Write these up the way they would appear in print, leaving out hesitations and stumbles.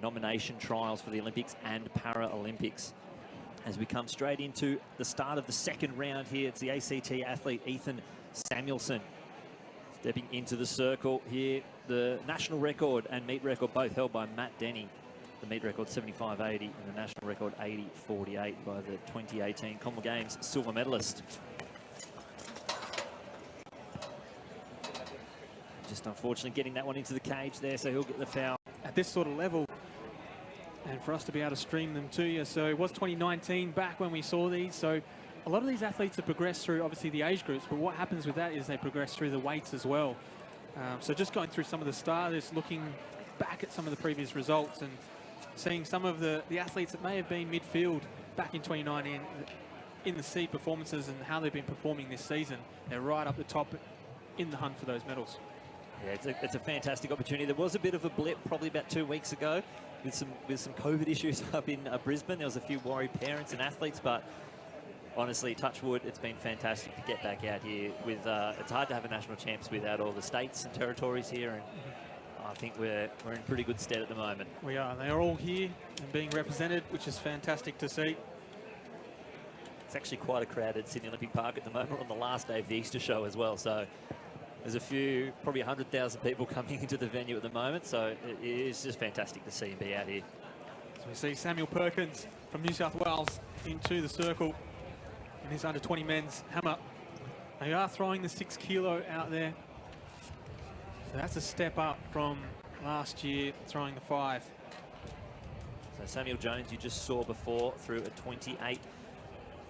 Nomination trials for the Olympics and Paralympics. As we come straight into the start of the second round here, it's the ACT athlete Ethan Samuelson stepping into the circle here. The national record and meet record both held by Matt Denny. The meet record 75.80 and the national record 80.48 by the 2018 Commonwealth Games silver medalist. Just unfortunately getting that one into the cage there, so he'll get the foul. At this sort of level, and for us to be able to stream them to you. So it was 2019 back when we saw these. So a lot of these athletes have progressed through obviously the age groups, but what happens with that is they progress through the weights as well. So just going through some of the starters, looking back at some of the previous results and seeing some of the athletes that may have been midfield back in 2019 in the C performances and how they've been performing this season. They're right up the top in the hunt for those medals. Yeah, it's a fantastic opportunity. There was a bit of a blip probably about 2 weeks ago with some COVID issues up in Brisbane. There was a few worried parents and athletes, but honestly, touch wood, it's been fantastic to get back out here. With it's hard to have a national champs without all the states and territories here, and I think we're in pretty good stead at the moment. We are. They are all here and being represented, which is fantastic to see. It's actually quite a crowded Sydney Olympic Park at the moment on the last day of the Easter show as well. So there's a few, probably 100,000 people coming into the venue at the moment. So it is just fantastic to see him be out here. So we see Samuel Perkins from New South Wales into the circle in his under 20 men's hammer. They are throwing the 6 kilo out there. So that's a step up from last year throwing the 5. So Samuel Jones, you just saw before, through a 28,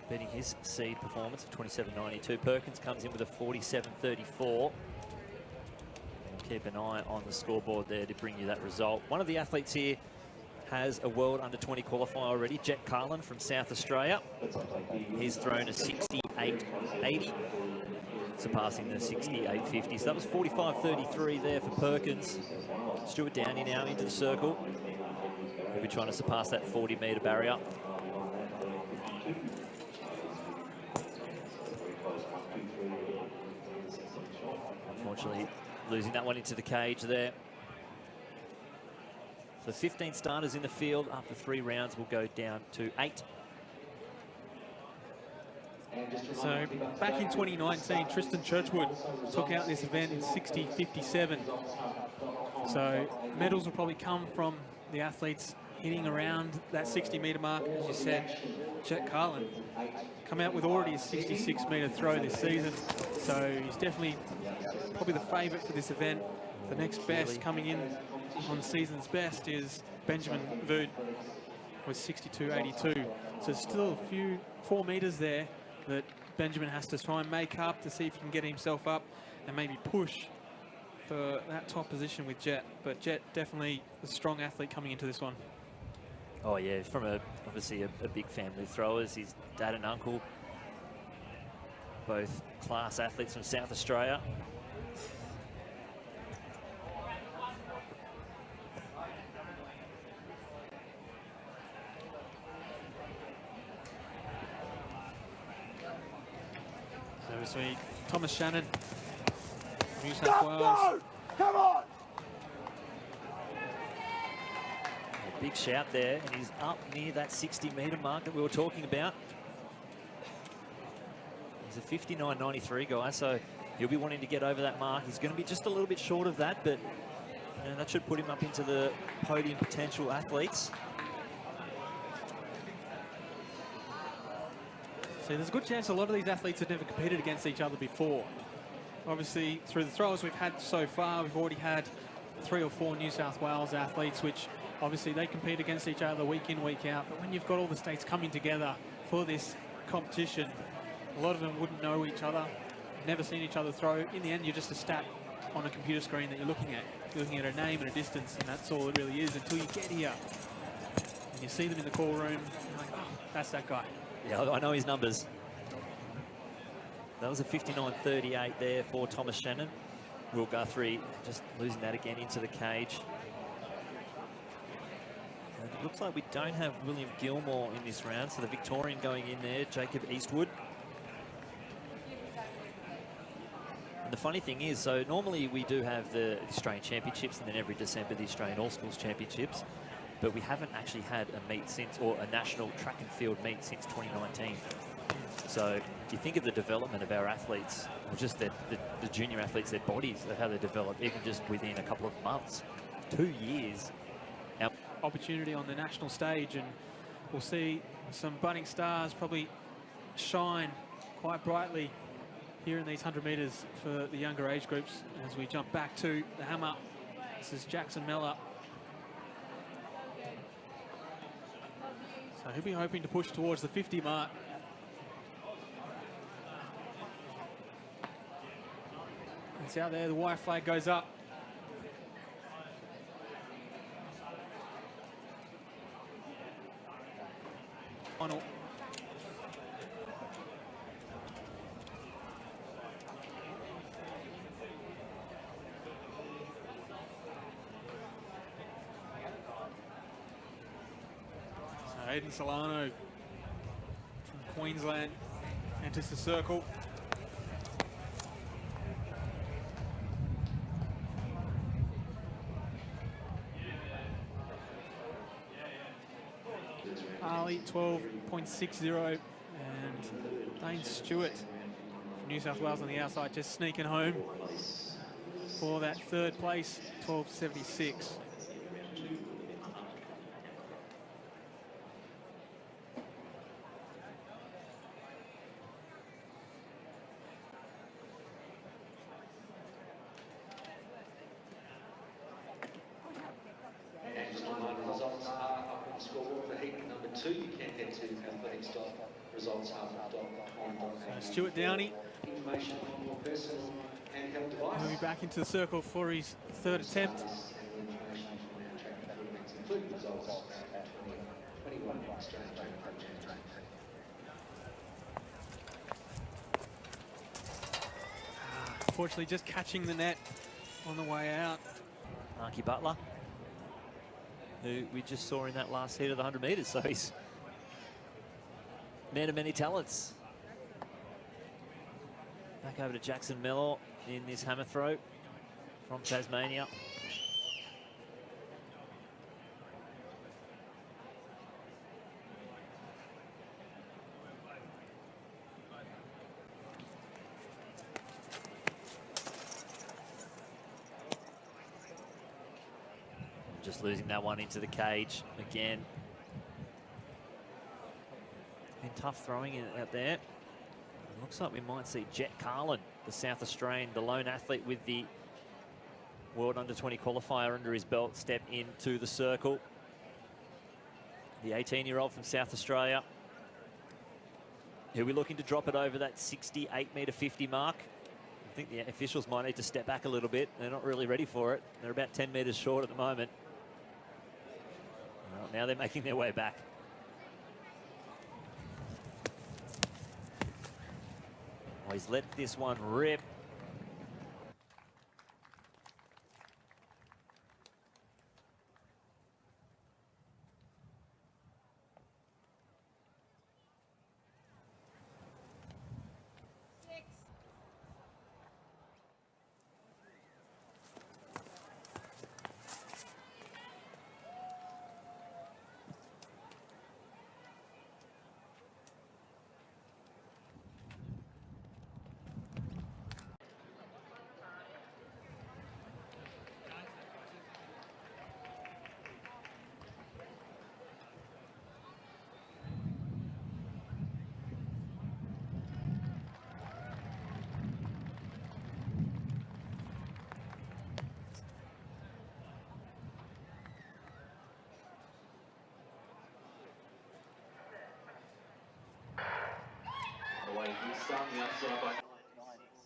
beating his seed performance of 27.92. Perkins comes in with a 47.34. Keep an eye on the scoreboard there to bring you that result. One of the athletes here has a world under 20 qualifier already, Jet Carlin from South Australia. He's thrown a 68.80, surpassing the 68.50. So that was 45.33 there for Perkins. Stuart Downey now into the circle. We'll be trying to surpass that 40-metre barrier. Unfortunately, losing that one into the cage there. So 15 starters in the field. After 3 rounds, we'll go down to 8. So back in 2019, Tristan Churchwood took out this event in 60.57. So medals will probably come from the athletes hitting around that 60-metre mark. As you said, Jet Carlin come out with already a 66-metre throw this season. So he's definitely probably the favourite for this event. The next best coming in on the season's best is Benjamin Vood with 62.82. So still a few 4 metres there that Benjamin has to try and make up to see if he can get himself up and maybe push for that top position with Jet. But Jet definitely a strong athlete coming into this one. Oh yeah, from obviously a big family of throwers. His dad and uncle, both class athletes from South Australia. So we see Thomas Shannon, New South Wales. Come on! A big shout there, and he's up near that 60-metre mark that we were talking about. He's a 59.93 guy, so he'll be wanting to get over that mark. He's going to be just a little bit short of that, but that should put him up into the podium potential athletes. So there's a good chance a lot of these athletes have never competed against each other before. Obviously, through the throws we've had so far, we've already had 3 or 4 New South Wales athletes, which obviously they compete against each other week in, week out. But when you've got all the states coming together for this competition, a lot of them wouldn't know each other, never seen each other throw. In the end, you're just a stat on a computer screen that you're looking at. You're looking at a name and a distance, and that's all it really is until you get here. And you see them in the call room, you're like, oh, that's that guy. Yeah, I know his numbers. That was a 59.38 there for Thomas Shannon. Will Guthrie just losing that again into the cage. Looks like we don't have William Gilmore in this round, so the Victorian going in there, Jacob Eastwood. And the funny thing is, so normally we do have the Australian Championships, and then every December the Australian All Schools Championships, but we haven't actually had a meet since, or a national track and field meet since 2019. So you think of the development of our athletes, or just the junior athletes, their bodies, of how they develop, even just within a couple of months, 2 years. Opportunity on the national stage, and we'll see some budding stars probably shine quite brightly here in these 100 metres for the younger age groups as we jump back to the hammer. This is Jackson Mellor. So he'll be hoping to push towards the 50 mark. It's out there, the white flag goes up. Final. So Aiden Solano from Queensland enters the circle. Harley 12.60, and Dane Stewart from New South Wales on the outside just sneaking home for that third place, 12.76. Stuart Downey will be back into the circle for his third attempt. Unfortunately, just catching the net on the way out. Marky Butler, who we just saw in that last heat of the 100 metres, so he's man of many talents. Back over to Jackson Mellor in this hammer throw from Tasmania. Just losing that one into the cage again. Been tough throwing it out there. Looks like we might see Jet Carlin, the South Australian, the lone athlete with the World Under-20 qualifier under his belt, step into the circle. The 18-year-old from South Australia. He'll be looking to drop it over that 68-metre 50 mark. I think the officials might need to step back a little bit. They're not really ready for it. They're about 10 metres short at the moment. Well, now they're making their way back. Oh, he's let this one rip. He's on the outside by 9.6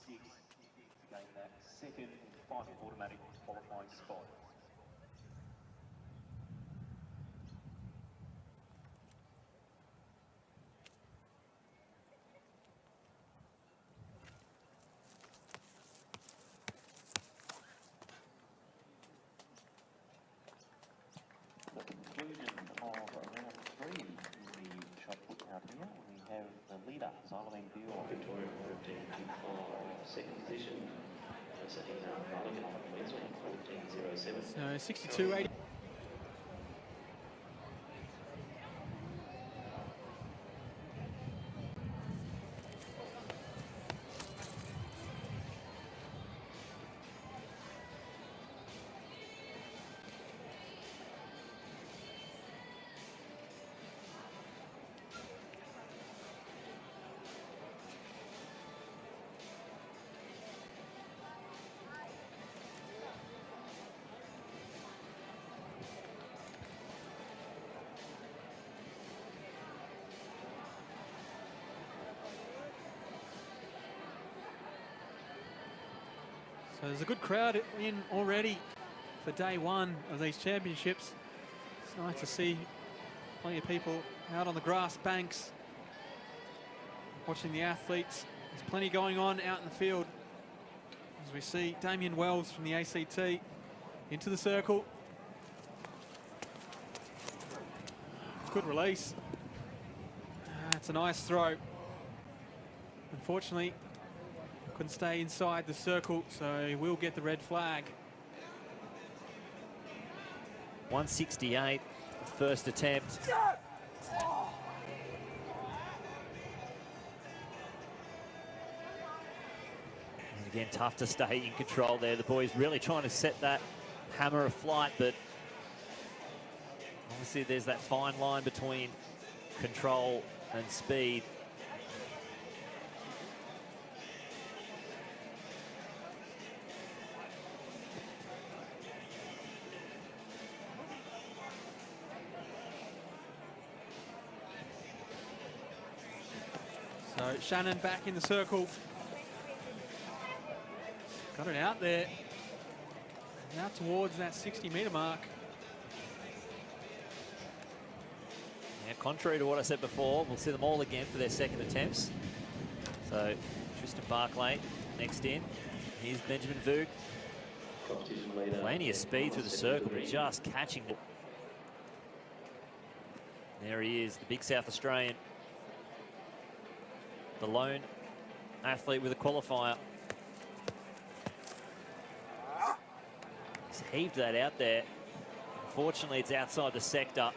to gain that second final automatic qualifying spot. The conclusion of have the leader, Zoloming Dior. Victoria 14.25, second position. Rosalina Mulligan from Queensland, 14.07. So 62.80. So there's a good crowd in already for day one of these championships. It's nice to see plenty of people out on the grass banks watching the athletes. There's plenty going on out in the field as we see Damien Wells from the ACT into the circle. Good release. That's a nice throw. Unfortunately, couldn't stay inside the circle, so he will get the red flag. 168, first attempt. And again, tough to stay in control there. The boys really trying to set that hammer aflight, but obviously there's that fine line between control and speed. So Shannon back in the circle. Got it out there. Now towards that 60-metre mark. Yeah, contrary to what I said before, we'll see them all again for their second attempts. So Tristan Barclay next in. Here's Benjamin Voog. Plenty of speed through the circle, but just catching it. There he is, the big South Australian. The lone athlete with a qualifier. He's heaved that out there. Unfortunately, it's outside the sector.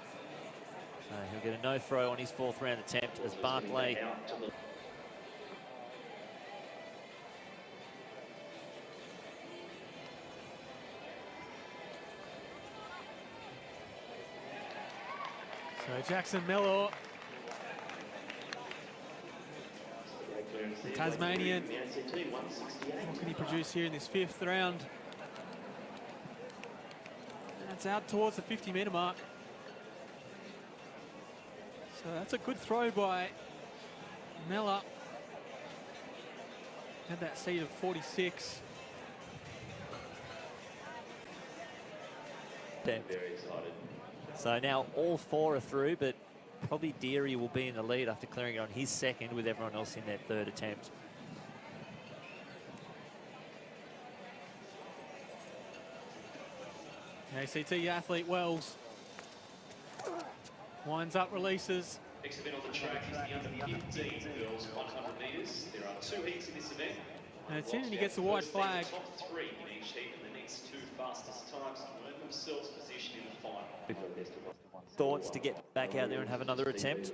So he'll get a no throw on his fourth round attempt as Barclay. So Jackson Mellor, Tasmanian. What can he produce here in this fifth round? That's out towards the 50-metre mark. So that's a good throw by Mellor. Had that seed of 46. Very excited. So now all four are through, but probably Deary will be in the lead after clearing it on his second with everyone else in their third attempt. ACT athlete Wells winds up, releases. Next event on the track is the under 15 girls 100 metres. There are 2 heats in this event. And it's in and he gets the white flag. The top 3 in each heat, and the next 2 fastest times earn themselves position in the final. Thoughts to get back out there and have another attempt?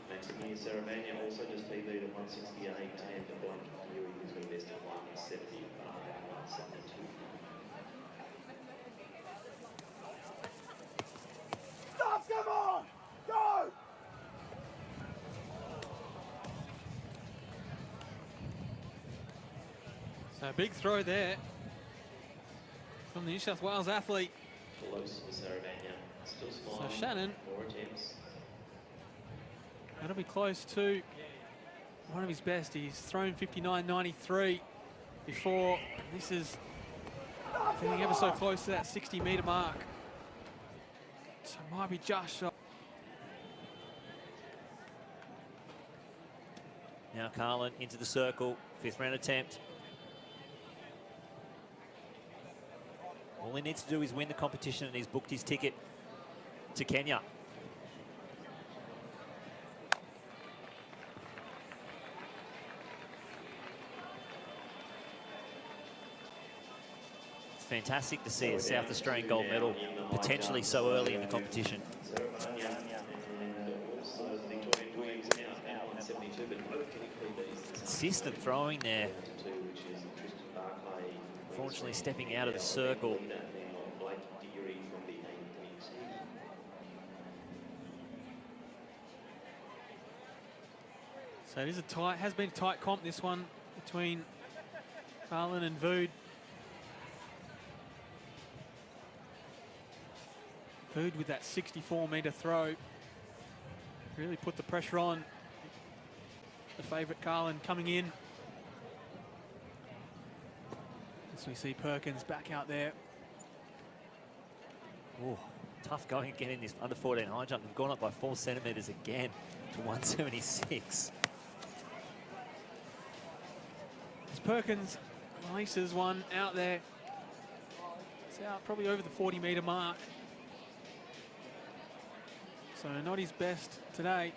Maximilian Saravania also just PB'd at 168, and Don Deary has been best at 170, 172. Stop, come on! Go! So big throw there from the New South Wales athlete. Close for Saravania. Still smiling. So Shannon. 4 attempts. That'll be close to one of his best. He's thrown 59.93 before. This is getting ever so close to that 60-metre mark. So it might be just shot. Now Carlin into the circle, fifth round attempt. All he needs to do is win the competition and he's booked his ticket to Kenya. fantastic to see a South Australian gold medal potentially so early in the competition. Consistent throwing there. Unfortunately stepping out of the circle. So it is a tight, has been a tight comp, this one, between Carlin and Vood. Vood with that 64-metre throw really put the pressure on the favourite Carlin coming in. As we see Perkins back out there. Oh, tough going again in this under 14 high jump. They've gone up by 4 centimetres again to 176. As Perkins releases one out there. It's out probably over the 40-metre mark. So not his best today.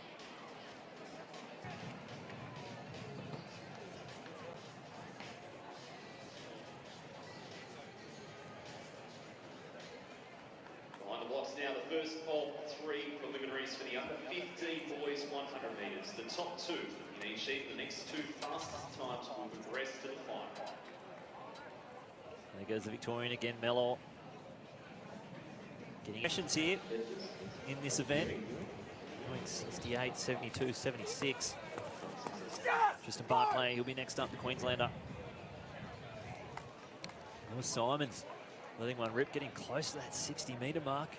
Behind the blocks now, the first of 3 preliminaries for the upper 15 boys 100 metres. The top 2 in each heat, the next 2 fastest times will progress to the final. There goes the Victorian again, Mellor. Getting questions here in this event. Going 68, 72, 76. Tristan Barclay, he'll be next up, the Queenslander. Simons letting one rip, getting close to that 60-metre mark.